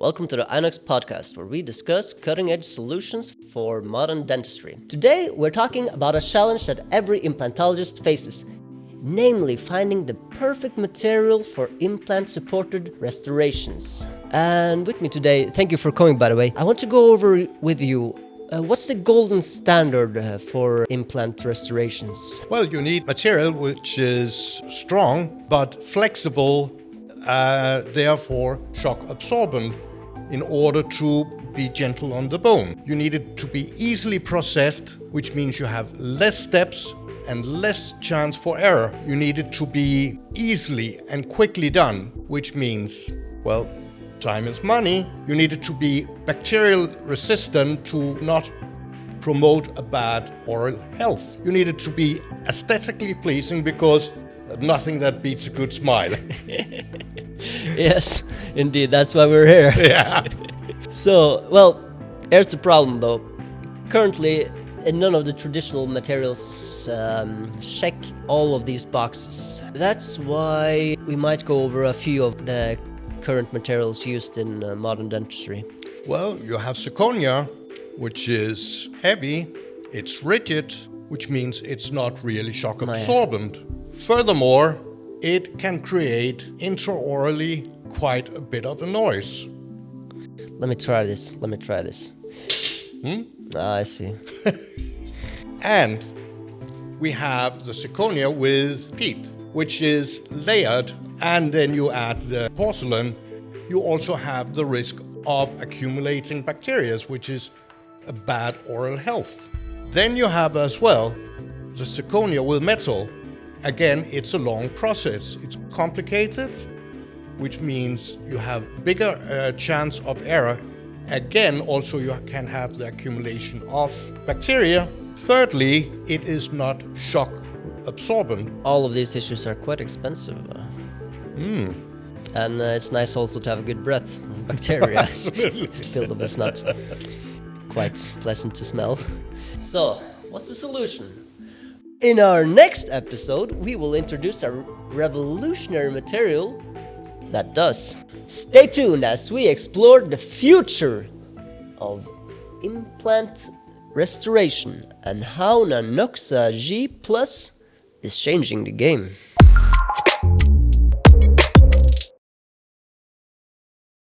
Welcome to the Inox Podcast, where we discuss cutting-edge solutions for modern dentistry. Today, we're talking about a challenge that every implantologist faces, namely finding the perfect material for implant-supported restorations. And with me today, thank you for coming, by the way, I want to go over with you what's the golden standard for implant restorations? Well, you need material which is strong but flexible, therefore shock absorbent, in order to be gentle on the bone. You need it to be easily processed, which means you have less steps and less chance for error. You need it to be easily and quickly done, which means, well, time is money. You need it to be bacterial resistant to not promote a bad oral health. You need it to be aesthetically pleasing because nothing that beats a good smile. Yes, indeed, that's why we're here. Yeah. So, well, here's the problem though. Currently, none of the traditional materials check all of these boxes. That's why we might go over a few of the current materials used in modern dentistry. Well, you have zirconia, which is heavy, it's rigid, which means it's not really shock absorbent. Furthermore, it can create intraorally quite a bit of a noise. Let me try this. I see. And we have the zirconia with peat, which is layered, and then you add the porcelain. You also have the risk of accumulating bacteria, which is a bad oral health. Then you have as well the zirconia with metal. Again, it's a long process. It's complicated, which means you have bigger chance of error. Again, also you can have the accumulation of bacteria. Thirdly, it is not shock absorbent. All of these issues are quite expensive. And it's nice also to have a good breath. Bacteria. Absolutely. Buildup is not quite pleasant to smell. So, what's the solution? In our next episode, we will introduce a revolutionary material that does. Stay tuned as we explore the future of implant restoration and how Nanoxa G Plus is changing the game.